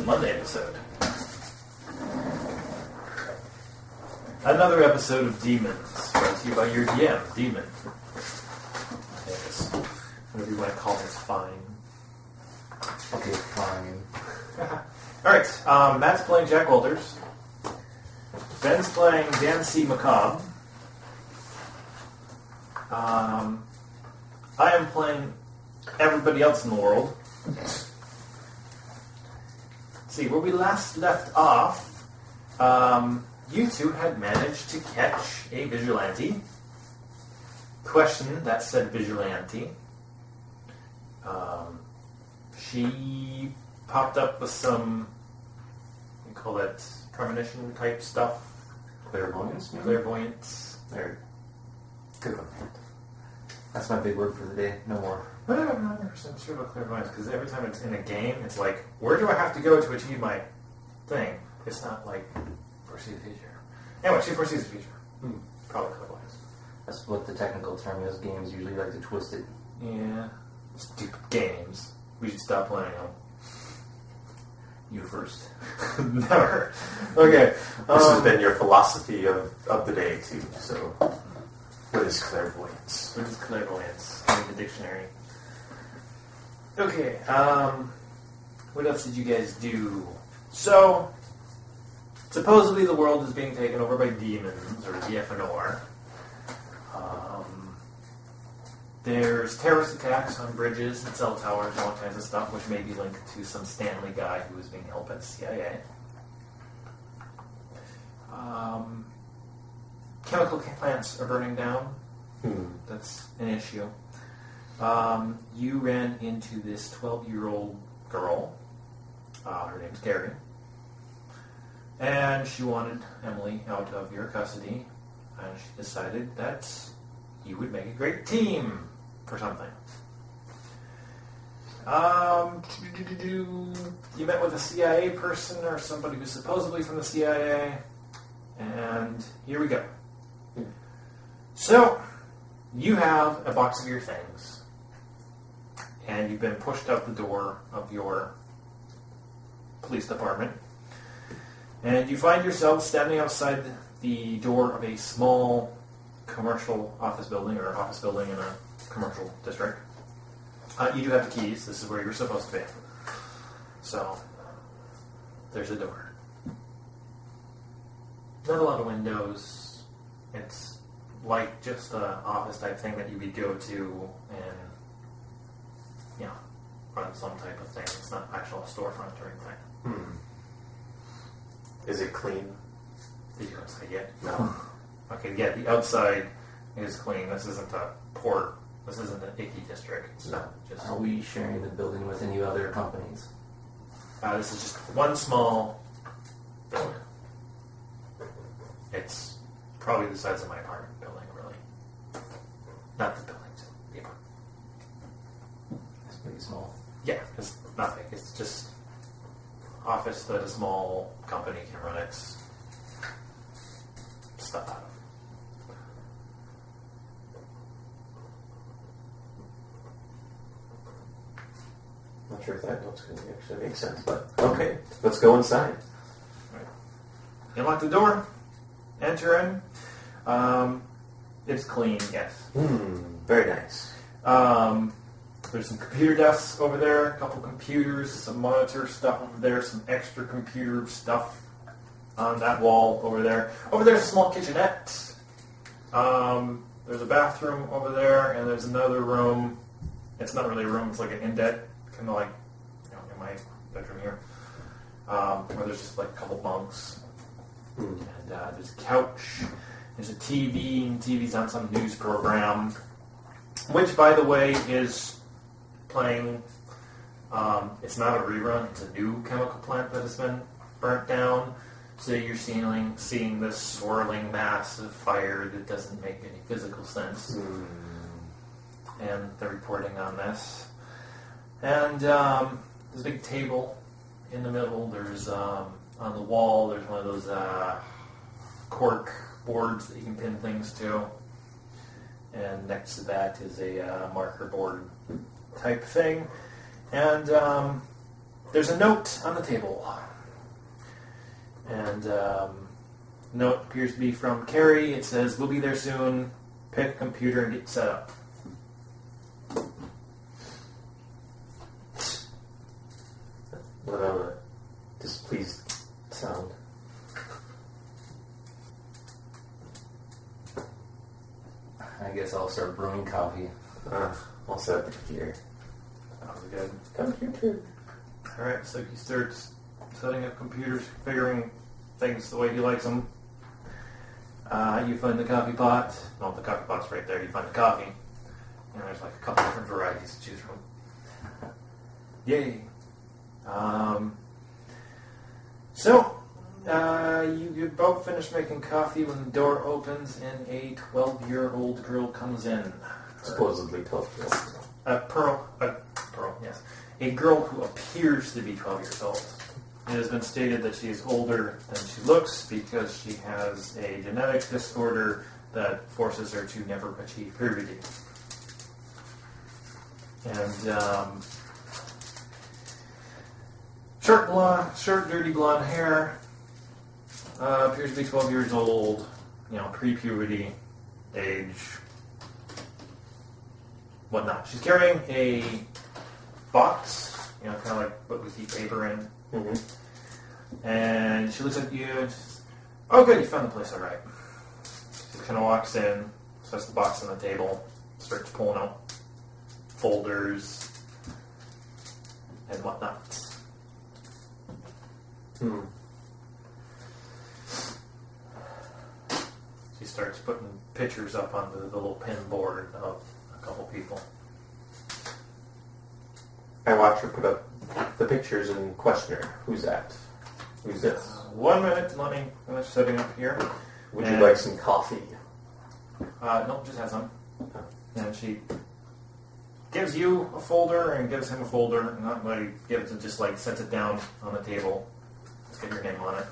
Monday episode. Another episode of Demons, brought to you by your DM, Demon. Yes. Whatever you want to call it, it's fine. Okay, fine. Alright, Matt's playing Jack Walters. Ben's playing Dan C. Macabre. I am playing everybody else in the world. See, where we last left off, you two had managed to catch a vigilante, question that said vigilante. She popped up with some, you call that premonition type stuff. Clairvoyance, maybe? Clairvoyance. There. Good one. That's my big word for the day. No more. I'm not 100% sure about clairvoyance, because every time it's in a game, it's like, where do I have to go to achieve my thing? It's not like, foresee the future. Anyway, she foresees the future. Probably clairvoyance. That's what the technical term is. Games usually like to twist it. Yeah. Stupid games. We should stop playing them. You first. Never. Okay. This has been your philosophy of the day, too. So, what is clairvoyance? What is clairvoyance? In the dictionary. Okay. What else did you guys do? So, supposedly the world is being taken over by demons, or DFNR. There's terrorist attacks on bridges and cell towers and all kinds of stuff, which may be linked to some Stanley guy who was being held by the CIA. Chemical plants are burning down. That's an issue. You ran into this 12-year-old girl. Her name's Carrie. And she wanted Emily out of your custody. And she decided that you would make a great team for something. You met with a CIA person or somebody who's supposedly from the CIA. And here we go. So, you have a box of your things. And you've been pushed out the door of your police department. And you find yourself standing outside the door of a small commercial office building, or office building in a commercial district. You do have the keys. This is where you're supposed to be. So, there's a door. Not a lot of windows. It's like just an office type thing that you would go to and, you know, run some type of thing. It's not actual storefront or anything. Is it clean? Did you outside yet? No. Okay, yeah, the outside is clean. This isn't a port. This isn't an icky district. It's No. just. Are we sharing the building with any other companies? This is just one small building. It's probably the size of my apartment building, really. Not the building, the apartment. It's pretty small. Yeah, it's nothing. It's just office that a small company can run its stuff out of. Not sure if that note's going to actually make sense, but okay, let's go inside. Right. You unlock the door, enter in. It's clean, yes. Very nice. There's some computer desks over there, a couple computers, some monitor stuff over there, some extra computer stuff on that wall over there. Over there's a small kitchenette. There's a bathroom over there, and there's another room. It's not really a room, it's like an indent, kind of like, you know, in my bedroom here, where there's just like a couple bunks. And there's a couch, there's a TV, and TV's on some news program, which, by the way, is playing, it's not a rerun, it's a new chemical plant that has been burnt down. So you're seeing this swirling mass of fire that doesn't make any physical sense. And they're reporting on this. And there's a big table in the middle. There's, on the wall, there's one of those cork boards that you can pin things to. And next to that is a marker board type thing. And there's a note on the table. And note appears to be from Carrie. It says, we'll be there soon. Pick a computer and get set up. What a displeased sound. I guess I'll start brewing coffee. I'll set up the computer. That was good. Computer. Alright, so he starts setting up computers, configuring things the way he likes them. You find the coffee pot. Well, the coffee pot's right there. You find the coffee. And there's like a couple different varieties to choose from. Yay. You both finish making coffee when the door opens and a 12-year-old girl comes in. Supposedly 12-year-old. Pearl, yes. A girl who appears to be 12 years old. It has been stated that she is older than she looks because she has a genetic disorder that forces her to never achieve puberty. And, short, dirty blonde hair, appears to be 12 years old, pre-puberty, age, whatnot. She's carrying a box, kind of like what we keep paper in. Mm-hmm. And she looks at you and says, oh good, you found the place all right. She kind of walks in, sets the box on the table, starts pulling out folders and whatnot. She starts putting pictures up on the little pin board of a couple people. I watch her put up the pictures and question her. Who's that? Who's this? 1 minute, let me finish setting up here. Would you like some coffee? Nope, just have some. And she gives you a folder and gives him a folder. Not like gives it, just like sets it down on the table. Let's get your name on it.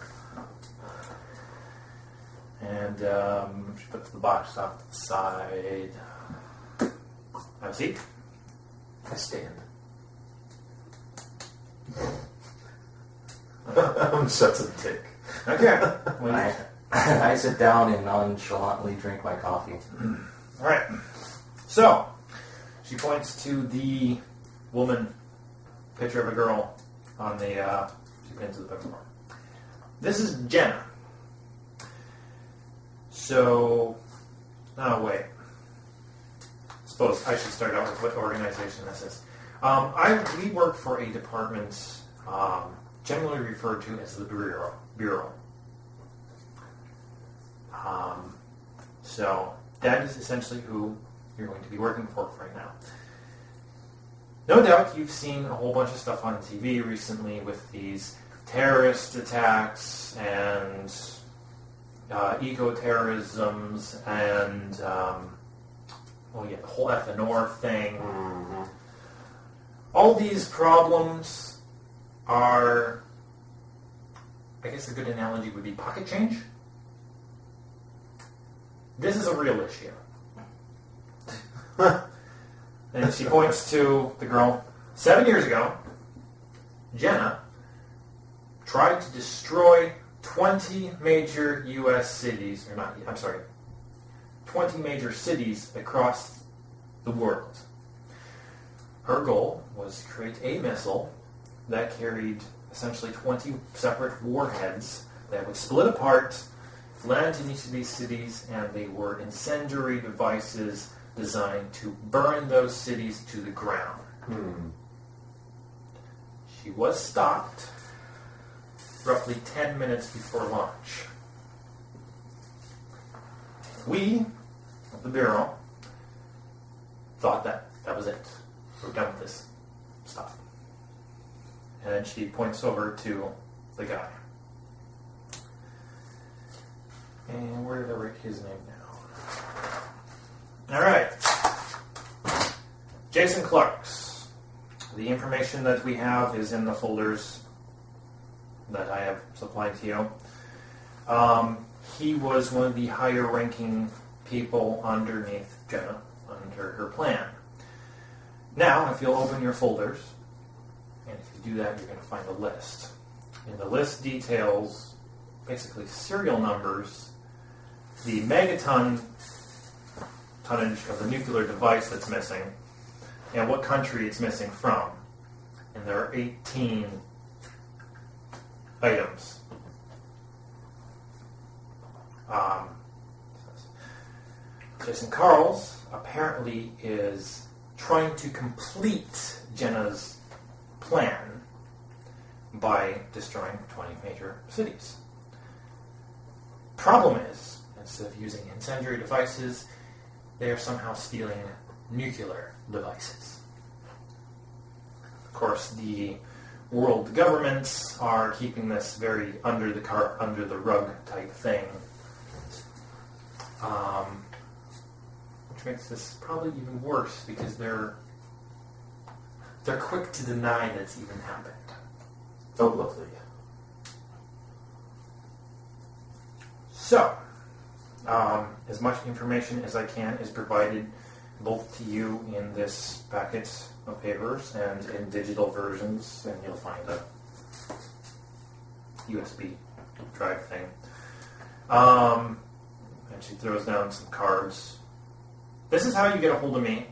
And she puts the box off to the side. Have a seat. I stand. I'm such a dick. Okay. I sit down and nonchalantly drink my coffee. All right. So, she points to the woman picture of a girl on the, she pins to the paperboard. This is Jenna. So, oh wait. Suppose I should start out with what organization this is. We work for a department generally referred to as the Bureau. So that is essentially who you're going to be working for right now. No doubt you've seen a whole bunch of stuff on TV recently with these terrorist attacks and eco-terrorisms and the whole FNR thing. Mm-hmm. All these problems are, I guess a good analogy would be pocket change. This is a real issue. And she points to the girl. 7 years ago, Jenna tried to destroy 20 major U.S. cities, 20 major cities across the world. Her goal was to create a missile that carried essentially 20 separate warheads that would split apart, land in each of these cities, and they were incendiary devices designed to burn those cities to the ground. She was stopped roughly 10 minutes before launch. We, of the Bureau, thought that was it. We're done with this stuff. And then she points over to the guy. And where did I write his name now? All right. Jason Clarks. The information that we have is in the folders that I have supplied to you. He was one of the higher-ranking people underneath Jenna, under her plan. Now, if you'll open your folders, And if you do that, you're going to find a list. And the list details basically serial numbers, the megaton tonnage of the nuclear device that's missing, and what country it's missing from. And there are 18 items. Jason Carls apparently is trying to complete Jenna's plan by destroying 20 major cities. Problem is, instead of using incendiary devices, they are somehow stealing nuclear devices. Of course, the world governments are keeping this very under the rug type thing, which makes this probably even worse because they're quick to deny that it's even happened. Oh, lovely. So, as much information as I can is provided both to you in this packet of papers and in digital versions, and you'll find a USB drive thing. And she throws down some cards. This is how you get a hold of me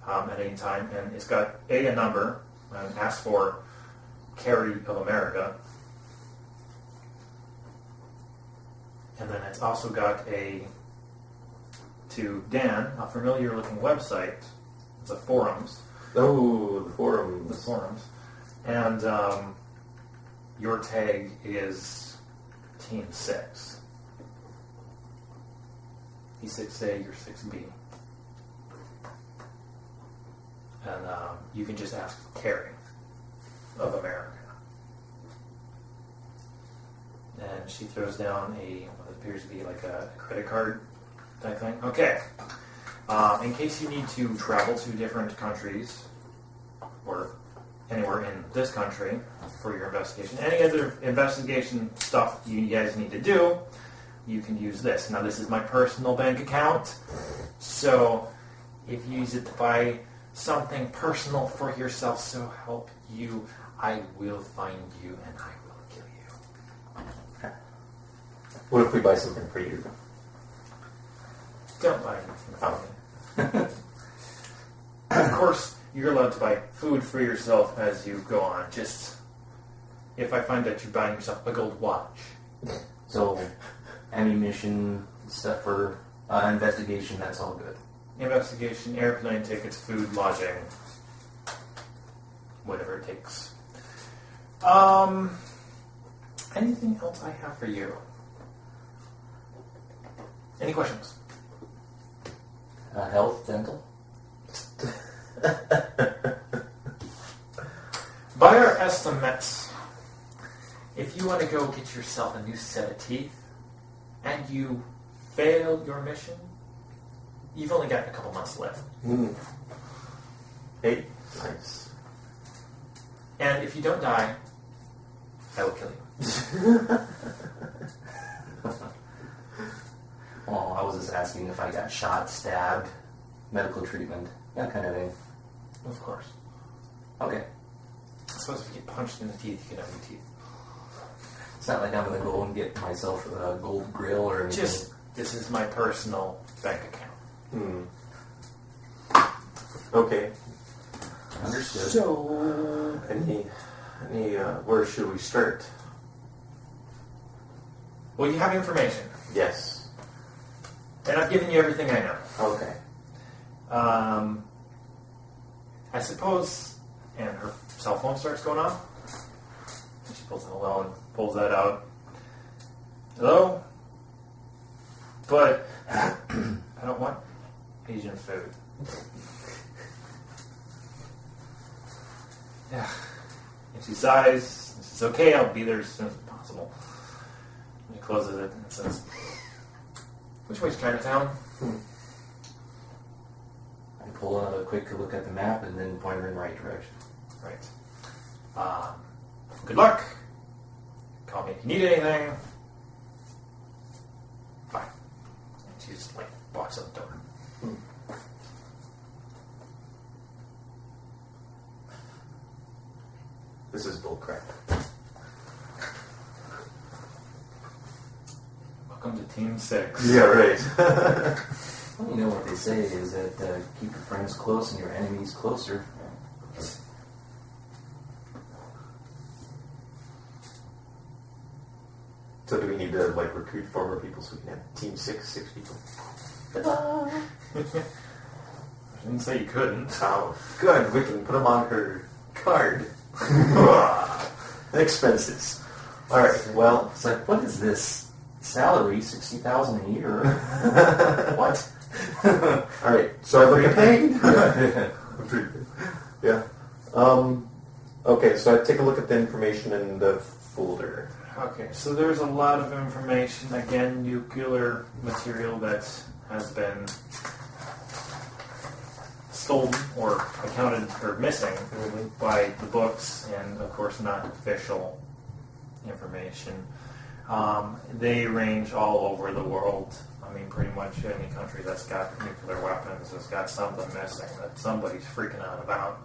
at any time, and it's got a number, and asks for Carrie of America. And then it's also got to Dan, a familiar-looking website. It's a forums. Oh, the forums. The forums. And your tag is Team 6. He's 6A, you're 6B. And you can just ask Carrie of America. And she throws down what appears to be like a credit card type thing. Okay. In case you need to travel to different countries or anywhere in this country for your investigation, any other investigation stuff you guys need to do, you can use this. Now, this is my personal bank account, so if you use it to buy something personal for yourself, so help you, I will find you and I will kill you. What if we buy something for you? Don't buy anything for me. Of course, you're allowed to buy food for yourself as you go on. Just if I find that you're buying yourself a gold watch. So, ammunition, stuff for investigation, that's all good. Investigation, airplane tickets, food, lodging, whatever it takes. Anything else I have for you? Any questions? Health, dental? By our estimates, if you want to go get yourself a new set of teeth and you fail your mission, you've only got a couple months left. Hey, nice. And if you don't die, I will kill you. Oh, I was just asking if I got shot, stabbed, medical treatment, that kind of thing. Of course. Okay. I suppose if you get punched in the teeth, you can have new teeth. It's not like I'm going to go and get myself a gold grill or anything. This is my personal bank account. Okay. Understood. So, where should we start? Well, you have information. Yes. And I've given you everything I know. Okay. I suppose, and her cell phone starts going off. And she pulls it alone, pulls that out. Hello? But I don't want Asian food. Yeah. And she sighs and says, okay, I'll be there as soon as possible. And she closes it and says, which way's Chinatown? I pull out a quick look at the map and then point her in the right direction. Right. Good luck. Call me if you need anything. Bye. And she just walks out the door. Welcome to Team 6. Yeah, right. Well, you know what they say is that keep your friends close and your enemies closer. So do we need to like recruit former people so we can have Team 6 people? I didn't say you couldn't. Oh, good. We can put them on her card. Expenses. All right. Well, It's like, what is this salary? $60,000 a year? What? all right. So I look at paid. Yeah. Okay. So I take a look at the information in the folder. Okay, so there's a lot of information. Again, nuclear material that has been stolen or accounted or missing by the books, and of course not official information. They range all over the world. I mean, pretty much any country that's got nuclear weapons has got something missing that somebody's freaking out about.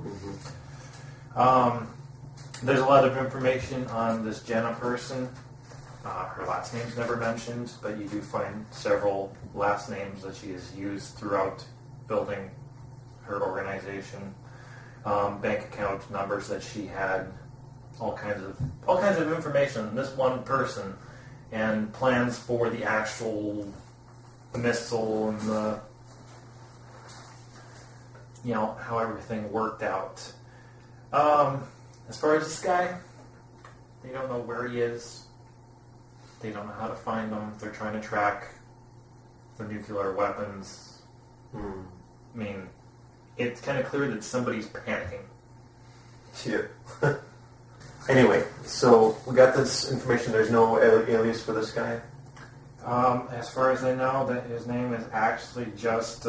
There's a lot of information on this Jenna person. Her last name's never mentioned, but you do find several last names that she has used throughout building her organization. Bank account numbers that she had, all kinds of information on this one person, and plans for the actual missile and the, how everything worked out. As far as this guy, they don't know where he is. They don't know how to find him. They're trying to track the nuclear weapons. I mean, it's kind of clear that somebody's panicking. Yeah. Anyway, so we got this information. There's no alias for this guy? As far as I know, that his name is actually just,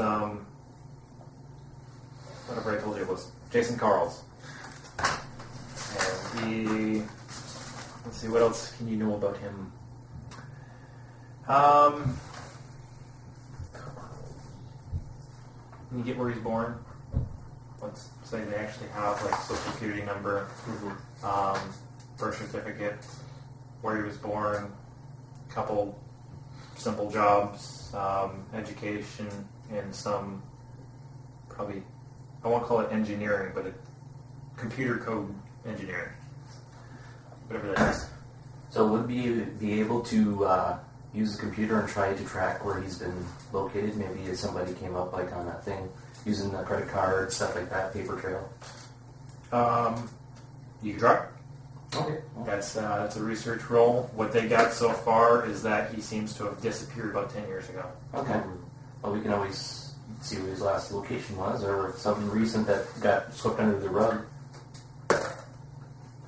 whatever I told you it was, Jason Carls. And let's see, what else can you know about him? Can you get where he's born? Let's say they actually have like social security number, birth certificate, where he was born, couple simple jobs, education, and some probably, I won't call it engineering, but computer code engineering, whatever that is. So would we be able to use the computer and try to track where he's been located? Maybe if somebody came up like on that thing, using the credit card, stuff like that, paper trail. You can try. Okay. That's a research role. What they got so far is that he seems to have disappeared about 10 years ago. Okay. Well, we can always see what his last location was, or something recent that got swept under the rug.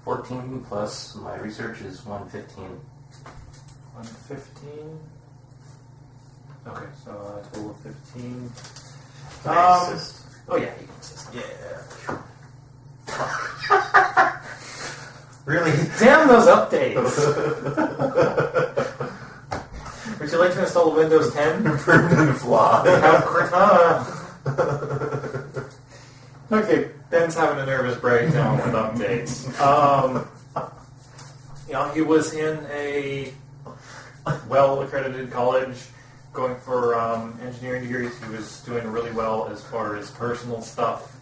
14 plus my research is 115. 115. Okay, so a total of 15. Can I assist? Oh yeah, you can assist. Yeah. Really? Damn those updates! Would you like to install Windows 10? Permanent flaw. They have Cortana. Okay, Ben's having a nervous breakdown with updates. He was in a well-accredited college, going for engineering degrees. He was doing really well as far as personal stuff,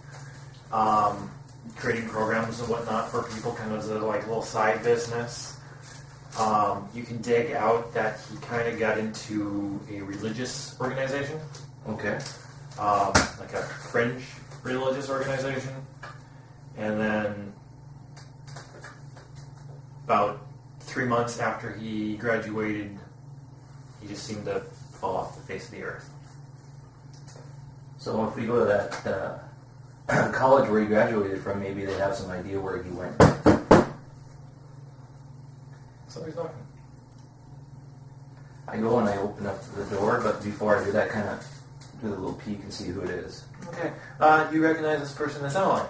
creating programs and whatnot for people, kind of as a little side business. You can dig out that he kind of got into a religious organization. Okay. Like a fringe religious organization. And then about 3 months after he graduated, he just seemed to fall off the face of the earth. So if we go to that college where he graduated from, maybe they have some idea where he went. Somebody's knocking. I go and I open up the door, but before I do that, kind of do a little peek and see who it is. Okay. You recognize this person as Emily.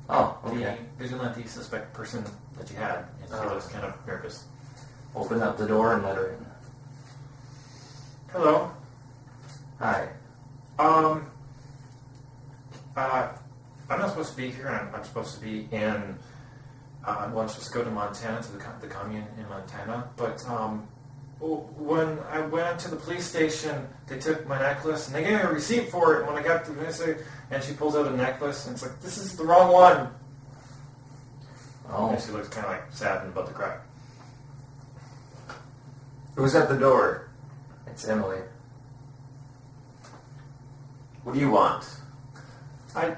Oh, okay. The vigilante suspect person that you had. And she was kind of nervous. Open up the door and let her in. Hello. Hi. I'm not supposed to be here. I'm supposed to be in. I'm supposed to go to Montana, to the commune in Montana. But when I went to the police station, they took my necklace and they gave me a receipt for it. And when I got to the and she pulls out a necklace and it's like, this is the wrong one. Oh. And she looks kind of like sad and about to cry. Who's at the door? It's Emily. What do you want? I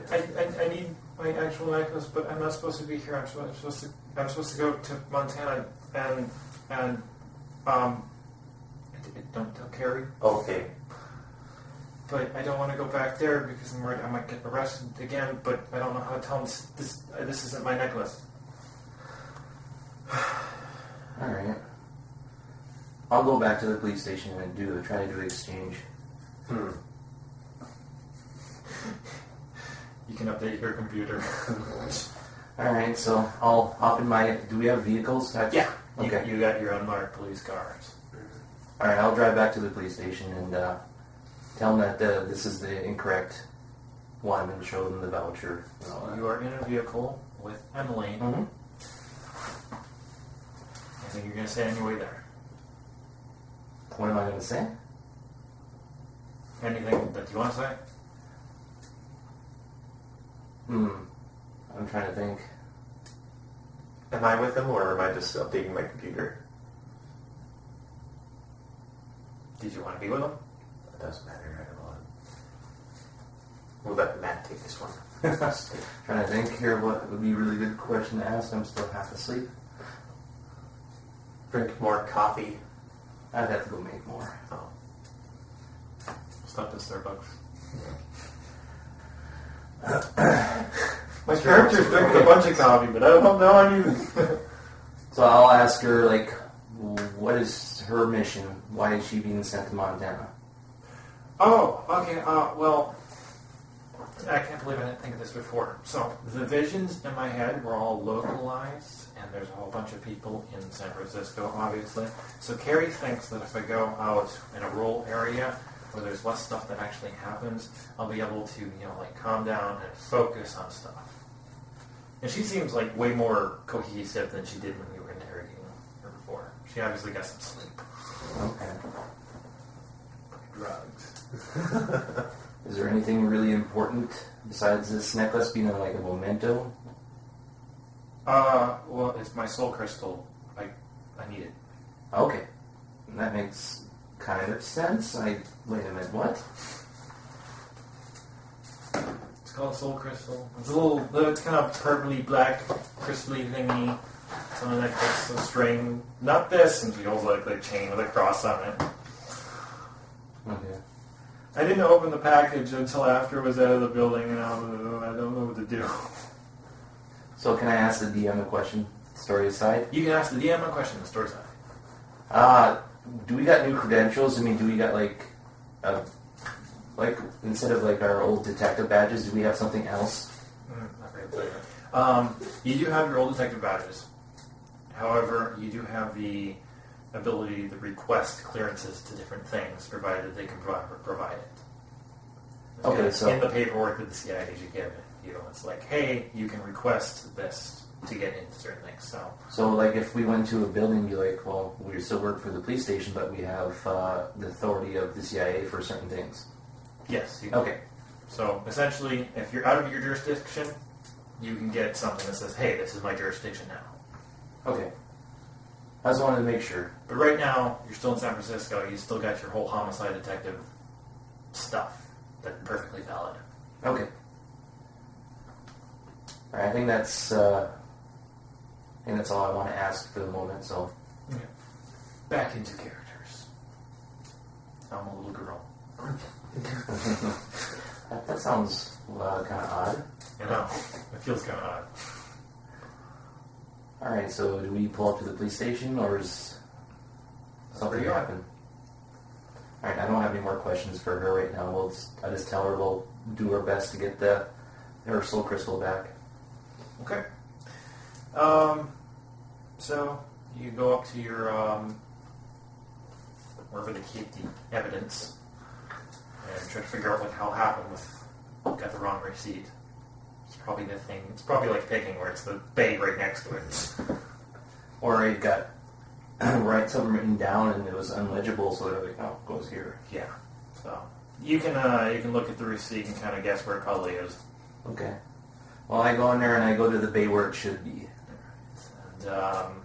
need my actual necklace, but I'm not supposed to be here. I'm supposed to go to Montana and don't tell Carrie. Okay. But I don't want to go back there because I'm worried I might get arrested again. But I don't know how to tell him this isn't my necklace. All right. I'll go back to the police station and try to do exchange. You can update your computer. All right, so I'll hop in my. Do we have vehicles? Yeah. Okay. You got your unmarked police cars. All right, I'll drive back to the police station and tell them that this is the incorrect one and show them the voucher. And all that. You are in a vehicle with Emily. Mm-hmm. Anything you're going to say on your way there? What am I going to say? Anything that you want to say? I'm trying to think. Am I with them or am I just updating my computer? Did you want to be with them? It doesn't matter. I don't want. We'll let Matt take this one. Trying to think here what would be a really good question to ask. I'm still half asleep. Drink more coffee. I'd have to go make more. Oh. Stop at Starbucks. My Character's drinking a bunch of coffee, but I don't know anything. So I'll ask her, like, what is her mission? Why is she being sent to Montana? Oh, okay. Well, I can't believe I didn't think of this before. So the visions in my head were all localized, and there's a whole bunch of people in San Francisco, obviously. So Carrie thinks that if I go out in a rural area where there's less stuff that actually happens, I'll be able to, like calm down and focus on stuff. And she seems like way more cohesive than she did when you were interrogating her before. She obviously got some sleep. Okay. Drugs. Is there anything really important besides this necklace being like a memento? Well, it's my soul crystal. I need it. Okay. That makes kind of sense. Wait a minute, what? It's called soul crystal. It's it's kind of purpley black, crystally thingy. It's on a necklace, a string. Not this, and she holds like a chain with a cross on it. Okay. I didn't open the package until after it was out of the building, and I don't know what to do. So can I ask the DM a question, story aside? You can ask the DM a question, the story side. Do we got new credentials? I mean, do we got like instead of like our old detective badges, do we have something else? Not really. You do have your old detective badges. However, you do have the ability to request clearances to different things, provided they can provide it. Okay, so in the paperwork that the CIA should give you, it's like, hey, you can request this to get into certain things. So like if we went to a building and be like, well, we still work for the police station, but we have the authority of the CIA for certain things. Yes. Okay. So essentially, if you're out of your jurisdiction, you can get something that says, hey, this is my jurisdiction now. Okay. I just wanted to make sure. But right now, you're still in San Francisco. You still got your whole homicide detective stuff that's perfectly valid. Okay. All right, I think that's all I want to ask for the moment. So. Okay. Back into characters. I'm a little girl. that sounds kind of odd. You know, it feels kind of odd. All right, so do we pull up to the police station, or is something happen? All right, I don't have any more questions for her right now. I just tell her we'll do our best to get her soul crystal back. Okay. So you go up to your wherever they keep the evidence and try to figure out how it happened got the wrong receipt. It's probably the thing. It's probably like picking where it's the bay right next to it. Or it got write something written down and it was unlegible, so they're like, oh, it goes here. Yeah. So you can look at the receipt and kind of guess where it probably is. Okay. Well, I go in there and I go to the bay where it should be. And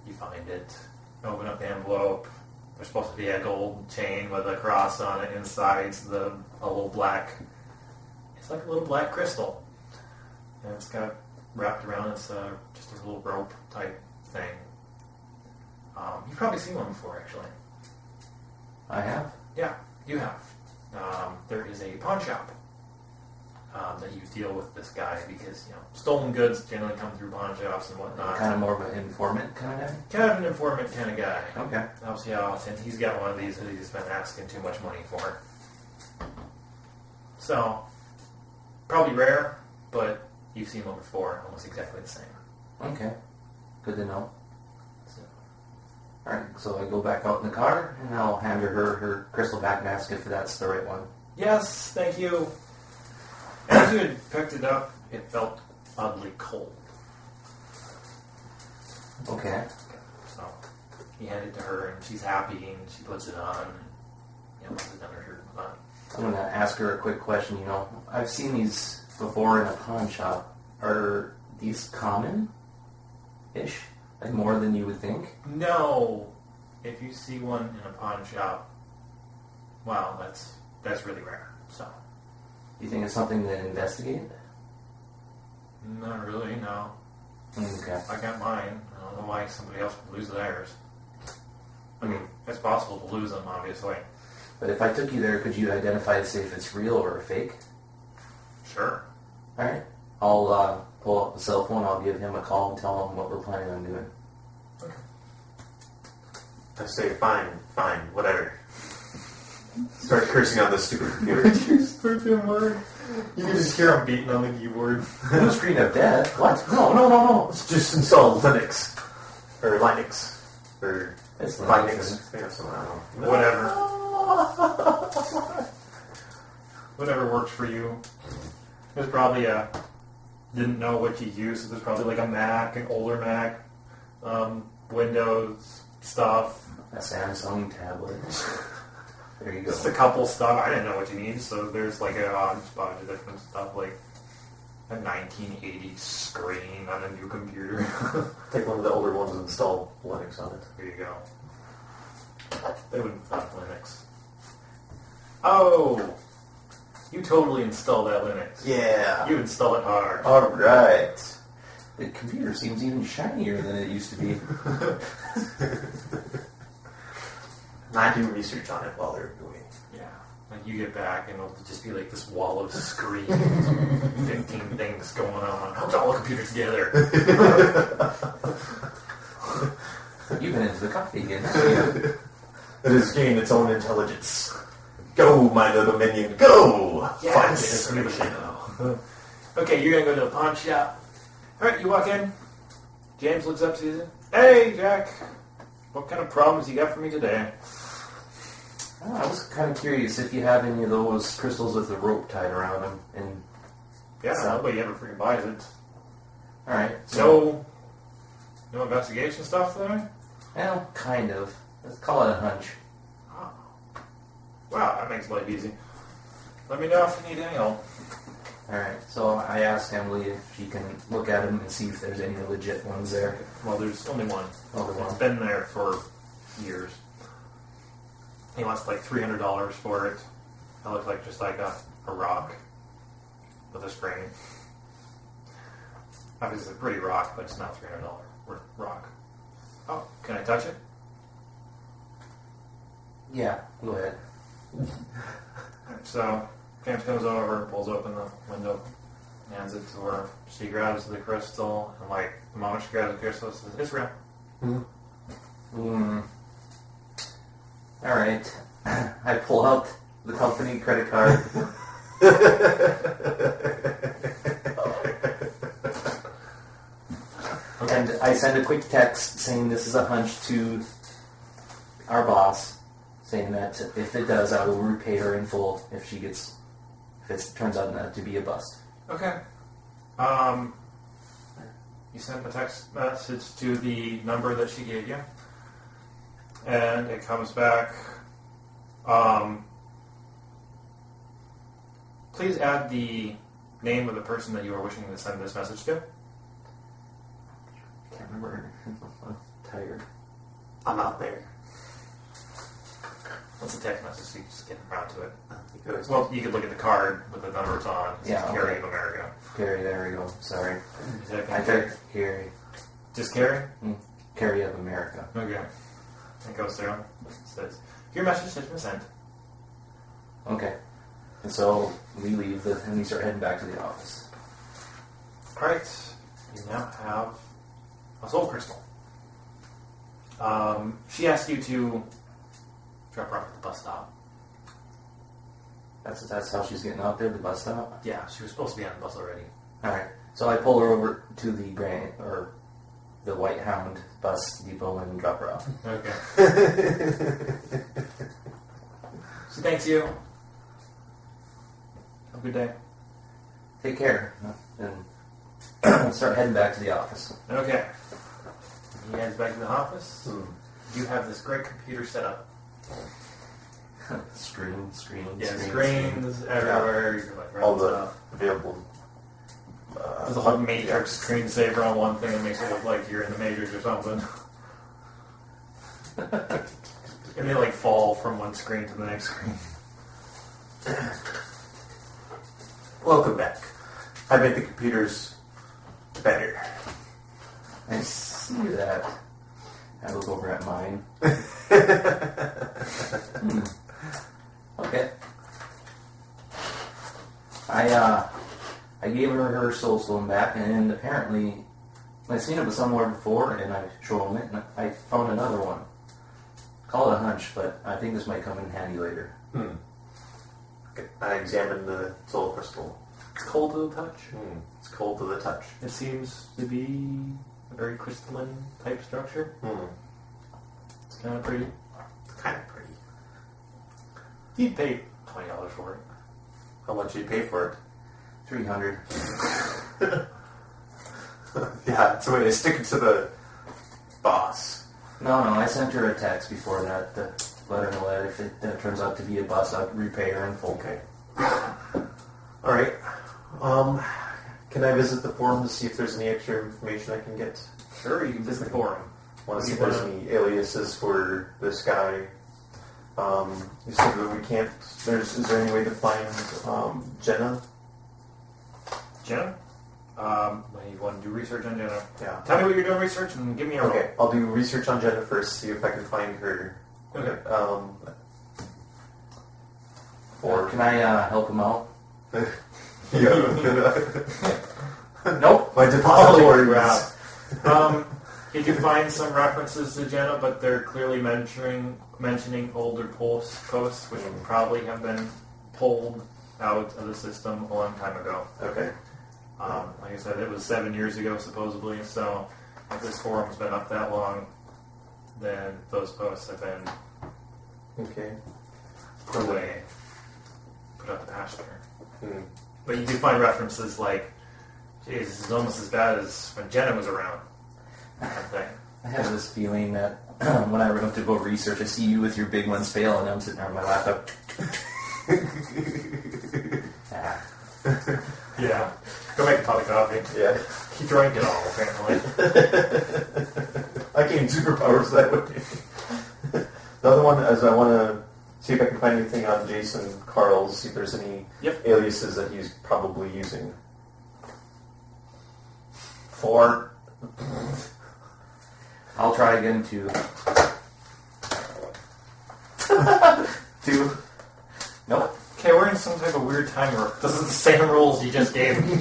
you find it. Open up the envelope. There's supposed to be a gold chain with a cross on it. Inside it's a little black. It's like a little black crystal, and it's got wrapped around. It's just a little rope type thing. You've probably seen one before, actually. I have? Yeah, you have. There is a pawn shop that you deal with this guy because, stolen goods generally come through pawn shops and whatnot. Kind of more of an informant kind of guy? Kind of an informant kind of guy. Okay. Helps you out, and he's got one of these that he's been asking too much money for. So, probably rare, but you've seen one before, almost exactly the same. Okay. Good to know. Alright, so I go back out in the car, and I'll hand her crystal back mask if that's the right one. Yes, thank you. As you had picked it up, it felt oddly cold. Okay. So, you hand it to her, and she's happy, and she puts it on, and puts it on her shirt. I'm going to ask her a quick question. I've seen these before in a pawn shop. Are these common-ish? Like more than you would think? No. If you see one in a pawn shop, wow, that's really rare. So, You think it's something to investigate? not really, no. Okay. I got mine. I don't know why somebody else would lose theirs. I mean, it's possible to lose them, obviously. But if I took you there, could you identify to say if it's real or fake? Sure. Alright. I'll pull up the cell phone, I'll give him a call and tell him what we're planning on doing. I say, fine, whatever. Start cursing on the stupid computer. You freaking word. You can just hear him beating on the keyboard. No screen of death. What? No. Let's just install Linux. Or Linux. Or It's Linux. Yeah, so I don't know. Whatever. Whatever works for you. There's probably didn't know what you used, so there's probably like a Mac, an older Mac, Windows stuff. A Samsung tablet. There you go. Just a couple stuff. I didn't know what you need, so there's like a hodgepodge of different stuff, like a 1980 screen on a new computer. Take one of the older ones and install Linux on it. There you go. They wouldn't fuck Linux. Oh! You totally install that Linux. Yeah. You install it hard. Alright. The computer seems even shinier than it used to be. I do research on it while they're doing. Yeah. Like you get back and it'll just be like this wall of screens, 15 things going on. How's all the computers together? You've been into the coffee again, haven't you? It has gained its own intelligence. Go, my little minion, go! Find Yes! information. Okay, you're gonna go to the pawn shop. Alright, you walk in. James looks up to you. Hey, Jack. What kind of problems you got for me today? Oh, I was kind of curious if you have any of those crystals with a rope tied around them. And Yeah, nobody ever freaking buys it. Alright. No investigation stuff there? Well, kind of. Let's call it a hunch. Oh. Wow, that makes life easy. Let me know if you need any help. Alright, so I asked Emily if she can look at them and see if there's any legit ones there. Well, there's only one. Only one. It's been there for years. He wants like $300 for it. It looks like just like a rock with a screen. Obviously, it's a pretty rock, but it's not $300 worth rock. Oh, can I touch it? Yeah, go ahead. So, James comes over, pulls open the window, hands it to her. She grabs the crystal, and like the moment she grabs the crystal, she says, "It's real." Alright. I pull out the company credit card. And I send a quick text saying this is a hunch to our boss, saying that if it does, I will repay her in full if it turns out not to be a bust. Okay. You sent a text message to the number that she gave you. And it comes back. Please add the name of the person that you are wishing to send this message to. Can't remember. I'm tired. I'm out there. What's the text message? So you just get around to it. Goes, Well, you could look at the card with the numbers on. It says Carrie of America. Carrie, there we go. Sorry. I typed Carrie. Just Carrie? Carrie of America. Okay. It goes through. It says, your message has been sent. Okay. And so we leave and we start heading back to the office. Alright. You now have a soul crystal. She asked you to drop her off at the bus stop. That's how she's getting out there, the bus stop? Yeah, she was supposed to be on the bus already. Alright. So I pull her over to the the White Hound bus depot and drop her off. Okay. So thanks you. Have a good day. Take care. And start heading back to the office. Okay. He heads back to the office. You have this great computer set up. Screens screens everywhere. You can like all the stuff. available. There's a whole Matrix screensaver on one thing and makes it look like you're in the Matrix or something. And they like fall from one screen to the next screen. Welcome back. I made the computers better. I see that. I look over at mine. Okay. I gave her soul stone back, and apparently I've seen it somewhere before, and I showed him it, and I found another one. Call it a hunch, but I think this might come in handy later. Okay. I examined the soul crystal. It's cold to the touch. It's cold to the touch. It seems to be a very crystalline type structure. It's kind of pretty. It's kind of pretty. You'd pay $20 for it. How much did you pay for it? $300. Yeah, it's a way to stick it to the boss. No, I sent her a text before that to let her know that if it turns out to be a bust, I'll repay her in full. Okay. Alright. Can I visit the forum to see if there's any extra information I can get? Sure, you can visit the forum. Want to see if there's any aliases for this guy. You said that we can't... Is there any way to find Jenna? Jenna? You want to do research on Jenna? Yeah. Tell me what you're doing research and give me a roll. Okay, I'll do research on Jenna first, see if I can find her. Okay. Can I help him out? Nope. My depository route. You do find some references to Jenna, but they're clearly mentioning older posts, which would probably have been pulled out of the system a long time ago. Okay. Like I said, it was 7 years ago, supposedly, so if this forum's been up that long, then those posts have been put away, put out the pasture. But you do find references like, geez, this is almost as bad as when Jenna was around. I have this feeling that when I went to go research, I see you with your big ones fail, and I'm sitting there on my laptop. Yeah. Go make a pot of coffee. Yeah. He drank it all, apparently. I gained superpowers that way. The other one is I want to see if I can find anything on Jason Carl's, see if there's any aliases that he's probably using. 4. I'll try again, 2. 2. Nope. Okay, we're in some type of weird timer. This is the same rules you just gave me.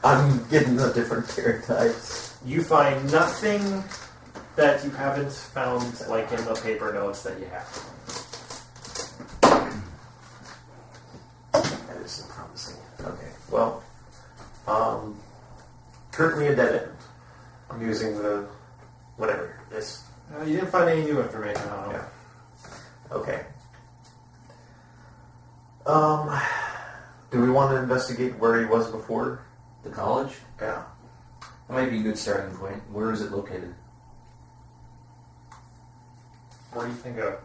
I'm getting a different paradise. You find nothing that you haven't found, like in the paper notes that you have. That isn't promising. Okay, well, currently a dead end. I'm using the whatever this. You didn't find any new information on him. Yeah. Okay. Do we want to investigate where he was before? The college? Yeah. That might be a good starting point. Where is it located? Where do you think a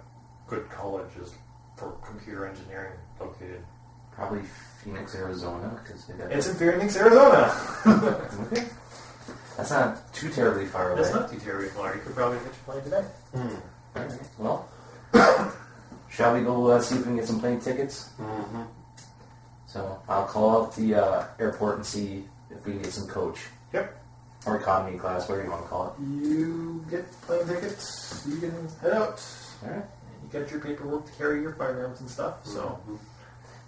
good college is for computer engineering located? Probably Phoenix, Arizona, because they got. It's in Phoenix, Arizona. Okay. That's not too terribly far away. That's not too terribly far. You could probably catch a plane today. All right. Well, shall we go see if we can get some plane tickets? Mm-hmm. So I'll call out the airport and see if we can get some coach. Yep. Or economy class, whatever you want to call it. You get plane tickets. You can head out. All right. You got your paperwork to carry your firearms and stuff. So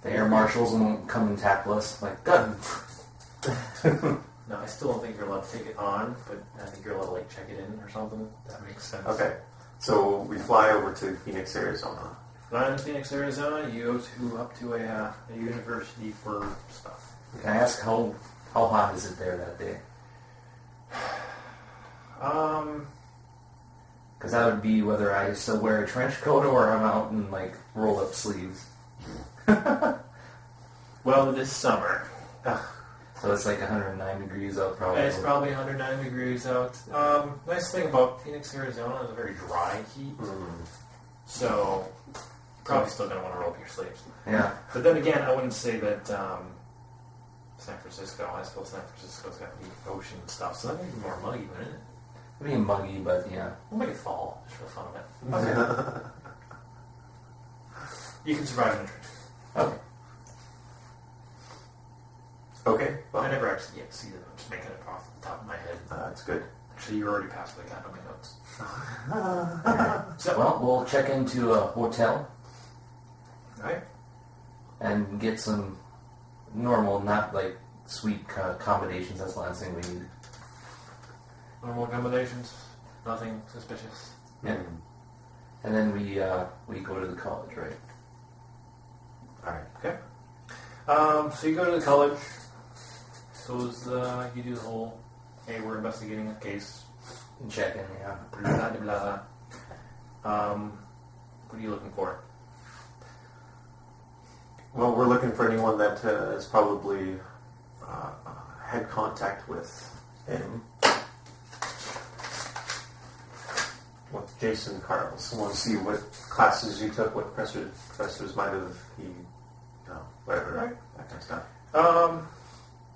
the air marshals won't come and tackle us. Like, good. No, I still don't think you're allowed to take it on, but I think you're allowed to check it in or something. That makes sense. Okay. So we fly over to Phoenix, Arizona. Fly to Phoenix, Arizona. You go up to a university for stuff. Can I ask how hot is it there that day? Because that would be whether I still wear a trench coat or I'm out in roll up sleeves. Well, this summer. So it's 109 degrees out probably. It's probably 109 degrees out. Nice thing about Phoenix, Arizona is a very dry heat. So probably still going to want to roll up your sleeves. Yeah. But then again, I wouldn't say that San Francisco, I suppose San Francisco's got the ocean and stuff, so that may be more muggy, wouldn't it? It'd be muggy, but yeah. We'll make it fall, just for the fun of it. Okay. You can survive in a trench. Okay. Okay. Well, I never actually get to see them. I'm just making it off the top of my head. that's good. Actually, you already passed what I got on my notes. So, well, we'll check into a hotel Right? and get some normal, not sweet accommodations. That's the last thing we need. Normal accommodations. Nothing suspicious. Yeah. And then we go to the college, right? All right. Okay. So you go to the college. So you do the whole, hey, we're investigating a case. And check in, yeah. Blah, blah, blah. What are you looking for? Well, we're looking for anyone that has probably had contact with him. With Jason Carls. We want to see what classes you took, what professors might have, whatever, Right. that kind of stuff.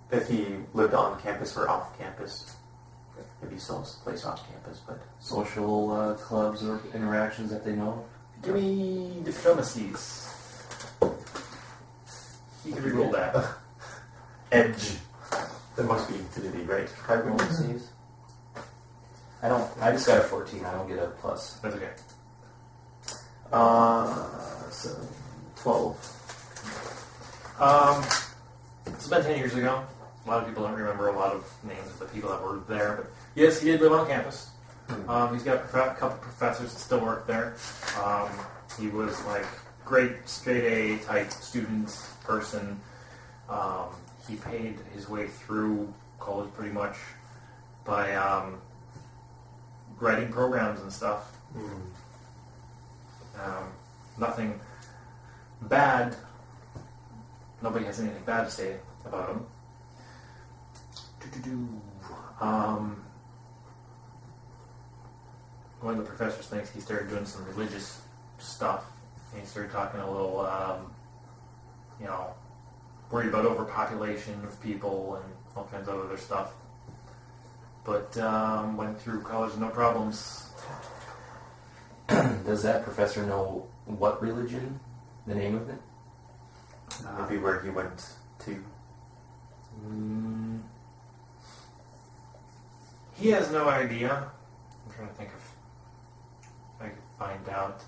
If he lived on campus or off campus. Maybe he still has a place off campus, but... Social clubs or interactions that they know Give me diplomacies. You can reroll that. Edge. That must be infinity, right? of? I just got a 14. I don't get a plus. That's okay. So 12. It's about 10 years ago. A lot of people don't remember a lot of names of the people that were there, but yes, he did live on campus. He's got a couple professors that still work there. He was like great straight A type student person. He paid his way through college pretty much by writing programs and stuff. Nothing bad. Nobody has anything bad to say about him. One of the professors thinks he started doing some religious stuff. And he started talking a little, worried about overpopulation of people and all kinds of other stuff. But went through college no problems. Does that professor know what religion? The name of it? Maybe where he went to. He has no idea. I'm trying to think if I could find out.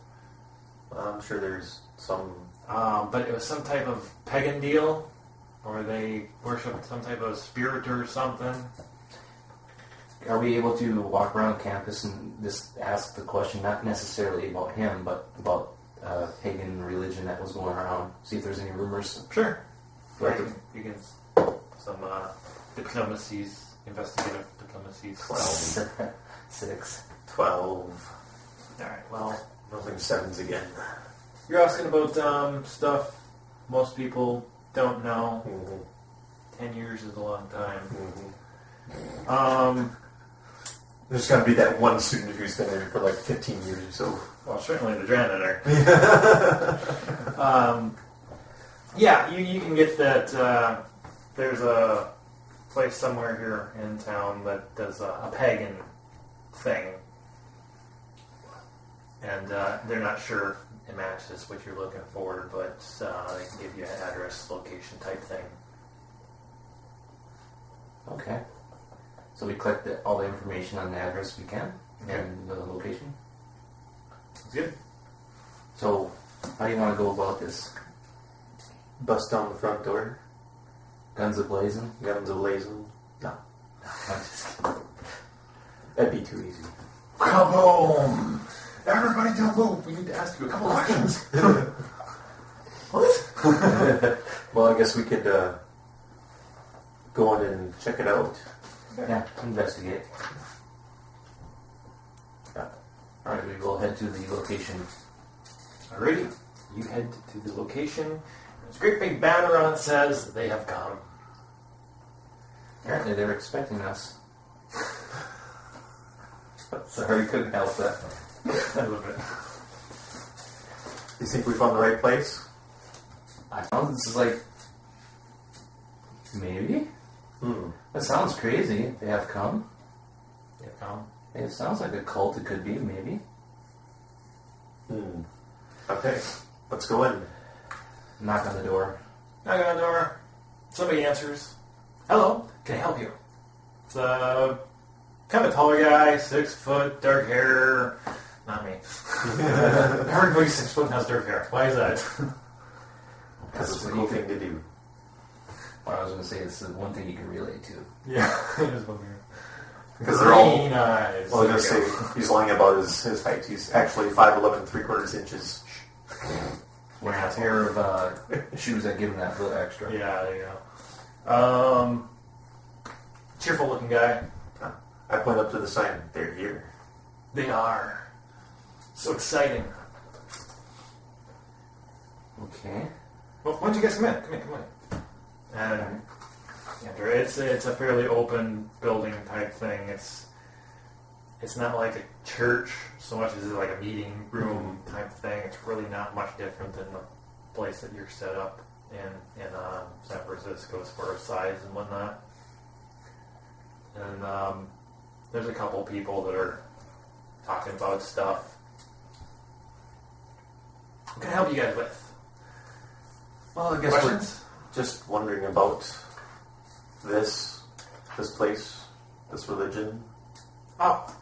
I'm sure there's some... But it was some type of pagan deal, or they worshipped some type of spirit or something. Are we able to walk around campus and just ask the question, not necessarily about him, but about pagan religion that was going around? See if there's any rumors. Sure. Right. You can some diplomacies, investigative diplomacies. 6. 12. All right. Well, Rolling 7s again. you're asking about stuff most people don't know. 10 years is a long time. There's got to be that one student who's been there for like 15 years or so. Well, certainly the janitor. Yeah, you can get that. There's a place somewhere here in town that does a pagan thing. And they're not sure it matches what you're looking for, but they can give you an address, location type thing. Okay. So we collect all the information on the address we can Okay. and the location. That's good. So how do you want to go about this? Bust down the front door. Guns a-blazing? Guns a-blazing. No. I'm just kidding. That'd be too easy. Kaboom! Everybody don't move. We need to ask you a couple questions. What? Well, I guess we could go in and check it out. Yeah, investigate. Yeah. Alright, we will head to the location. Alrighty. You head to the location. There's a great big banner on it says that they have come. Apparently they're expecting us. Sorry, couldn't help that. I love it. You think we found the right place? I found this is like... Maybe? That sounds crazy. They have come. They have come. It sounds like a cult it could be, maybe. Okay. Let's go in. Knock on the door. Knock on the door. Somebody answers. Hello, can I help you? It's a kind of taller guy, 6 foot, dark hair. Not me. Everybody's 6 foot and has dark hair. Why is that? Because it's a cool thing to do. Well, I was going to say it's the one thing you can relate to. Yeah, it is one weird. Because they're all... Green eyes. Well, I was going to say, he's lying about his height. He's actually 5'11", 3/4 inches. Wearing a pair of shoes that give him that little extra. Yeah, there you go. Cheerful looking guy. I point up to the sign. They're here. They are. So exciting. Okay. Well, why don't you guys come in? Come in. And enter. It's a fairly open building type thing. It's not like a church so much as it's like a meeting room type thing. It's really not much different than the place that you're set up in San Francisco as far as size and whatnot. And there's a couple people that are talking about stuff. What can I help you guys with? Well, I guess Questions? we're just wondering about this place, this religion. Oh.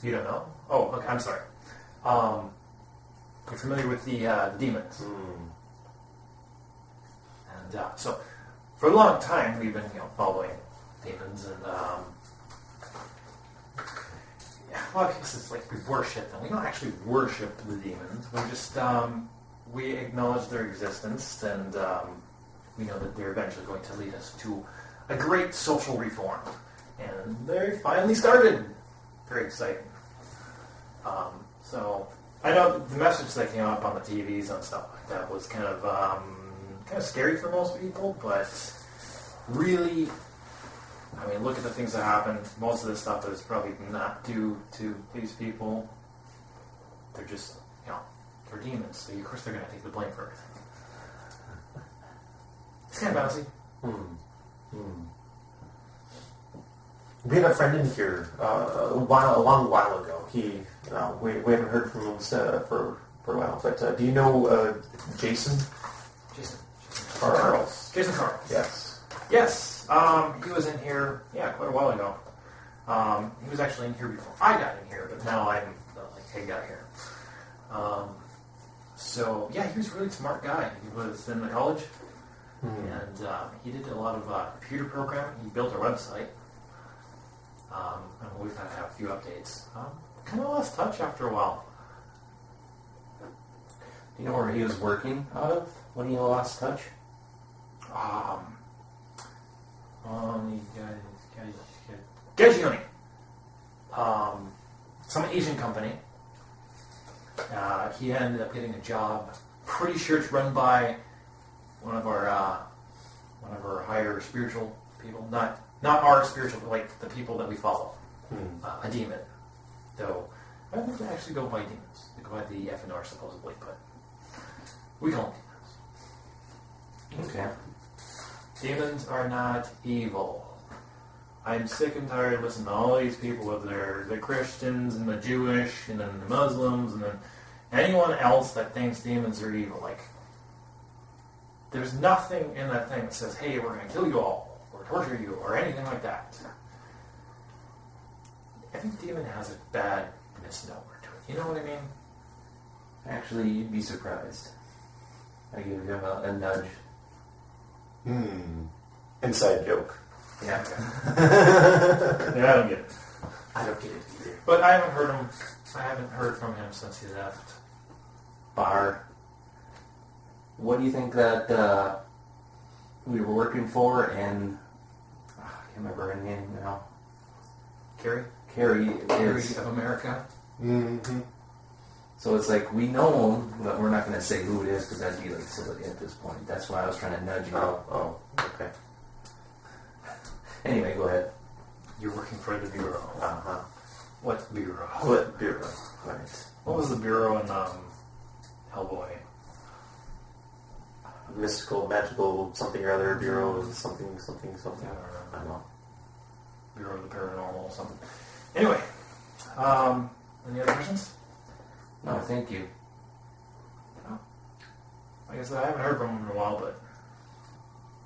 You don't know? Oh, okay, I'm sorry. You're familiar with the demons. And so, for a long time, we've been following demons, and a lot of people say like we worship them. We don't actually worship the demons. We just we acknowledge their existence, and we know that they're eventually going to lead us to a great social reform. And they finally started. Very exciting. So I know the message that came up on the TVs and stuff like that was kind of scary for most people, but really, I mean, look at the things that happen. Most of this stuff is probably not due to these people. They're just, they're demons, so of course they're going to take the blame for everything. It's kind of bouncy. We had a friend in here a long while ago. He, we haven't heard from him for a while. But do you know Jason? Jason Carls. Jason Carls. Yes. Yes. He was in here, quite a while ago. He was actually in here before I got in here, but now I'm the head guy here. So he was a really smart guy. He was in the college, and he did a lot of computer programming. He built our website. And we've had to have a few updates. Kind of lost touch after a while. Do you know where he was working out of when he lost touch? Gajioni. Some Asian company. He ended up getting a job. Pretty sure it's run by one of our higher spiritual people. Not our spiritual, but like the people that we follow. a demon. Though, I don't think they actually go by demons. They go by the FNR supposedly, but we call them demons. Okay. Demons are not evil. I'm sick and tired of listening to all these people with the Christians and the Jewish and then the Muslims and then anyone else that thinks demons are evil. Like, there's nothing in that thing that says, hey, we're going to kill you all or torture you or anything like that. Every demon has a bad misnomer to it. You know what I mean? Actually, you'd be surprised. I give him a nudge. Inside joke. Yeah. Yeah, I don't get it. I don't get it either. But I haven't heard from him since he left. Bar. What do you think that we were working for? And I can't remember her name now. Carrie Carrie is. of America. Mm-hmm. So it's like we know him, but we're not going to say who it is because that'd be like silly at this point. That's why I was trying to nudge you. Oh, okay. Anyway, go ahead. You're working for the Bureau. Uh-huh. What Bureau? What bureau? Right. What was the Bureau in Hellboy? Mystical, magical, something or other, bureau, something. I don't remember. I don't know. Bureau of the Paranormal or something. Anyway, any other questions? No, thank you. Like I said, I haven't heard from him in a while, but...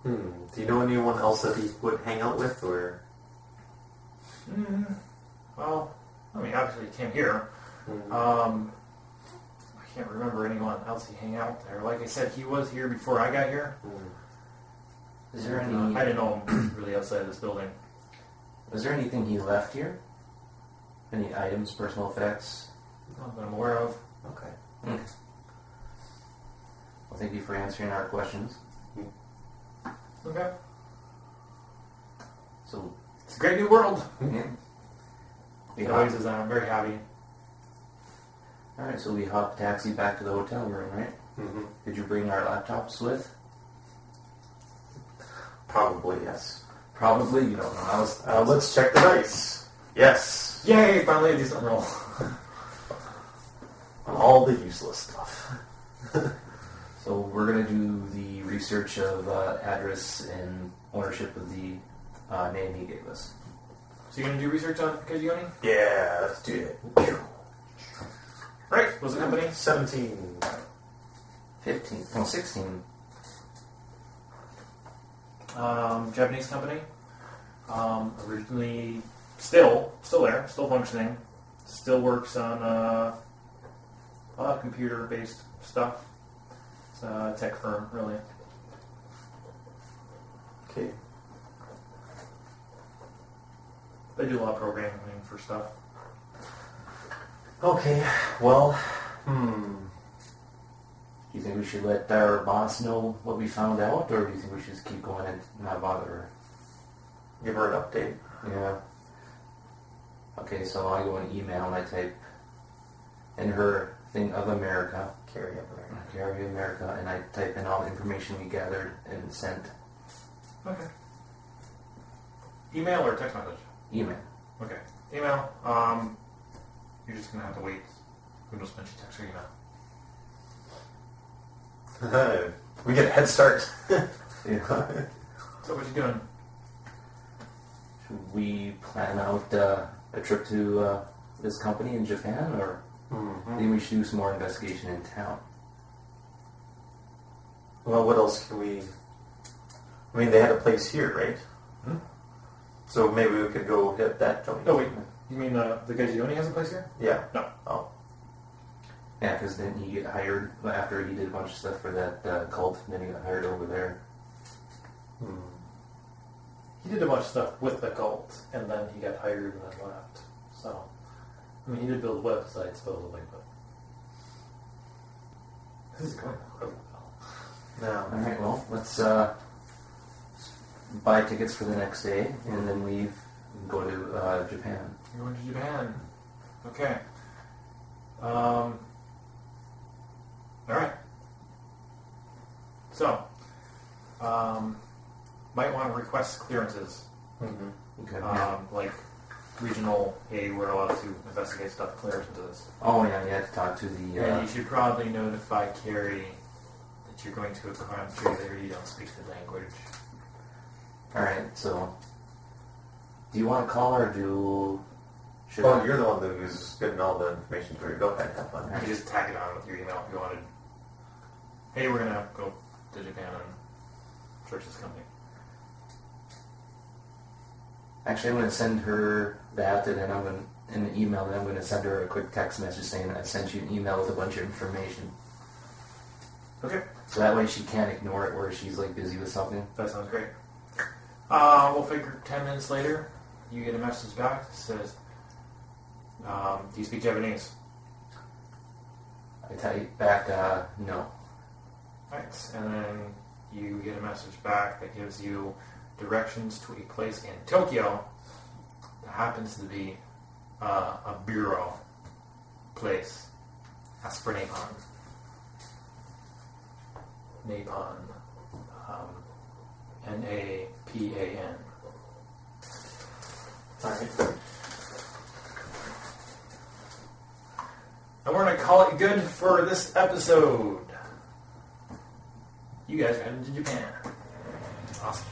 Do you know anyone else that he would hang out with, or? Well, I mean, obviously he came here. I can't remember anyone else he hang out there. Like I said, he was here before I got here. Is there any? I didn't know him really outside of this building. Was there anything he left here? Any items, personal effects? Not that I'm aware of. Okay. Well, thank you for answering our questions. Okay. So, It's a great new world. yeah. We Anyways, hopped, I'm very happy. all right, so we hopped taxi back to the hotel room, right? Mm-hmm. Did you bring our laptops with? Probably, yes. Probably. You don't know. Let's check the dice. Yes. Yay, finally a decent roll. On all the useless stuff. So we're going to do the research of address and ownership of the name he gave us. So you're going to do research on Kajioni? Yeah, let's do it. Right. What's the company? 17. 15. No, 16. Japanese company. Originally, still there, still functioning. Still works on a lot of computer-based stuff. It's a tech firm, really. Okay. They do a lot of programming for stuff. Okay, well, Do you think we should let our boss know what we found out, or do you think we should just keep going and not bother her? give her an update. Yeah. Okay, so I go in email and I type in her thing of America, Carry up there. Carry America, and I type in all the information we gathered and sent. Okay. Email or text message? Email. Okay. Email. You're just gonna have to wait. Who knows when she texts or email? We get a head start. Yeah. So what you doing? Should we plan out a trip to this company in Japan, or maybe we should do some more investigation in town? Well, what else can we... I mean, they had a place here, right? So maybe we could go hit that joint. Oh wait, you mean the Gajioni has a place here? Yeah. No. Oh. Yeah, because then he got hired after he did a bunch of stuff for that cult, and then he got hired over there. He did a bunch of stuff with the cult, and then he got hired and then left. So, I mean, he did build a website, supposedly, but... This is going really well. No. Alright, well, let's buy tickets for the next day, and then leave and go to Japan. You're going to Japan. Okay. Alright. So, might want to request clearances. Okay. Like, regional aid we're allowed to investigate stuff clears into this. Oh yeah, you had to talk to the. And you should probably notify Carrie that you're going to a country there you don't speak the language. All right, so do you want to call her? Should Well, I? you're the one who's getting all the information to her. Go ahead, have fun. You can just tag it on with your email if you wanted. Hey, we're gonna go to Japan and search this company. Actually, I'm going to send her that, and then I'm going to, in the email, then I'm going to send her a quick text message saying I sent you an email with a bunch of information. Okay. So that way she can't ignore it where she's like busy with something. That sounds great. We'll figure 10 minutes later, you get a message back that says, do you speak Japanese? I type back, no. Right. And then you get a message back that gives you directions to a place in Tokyo that happens to be a bureau place. Ask for Napon. Napon. N-A-P-A-N. Alright. And we're going to call it good for this episode. You guys are heading to Japan. Awesome.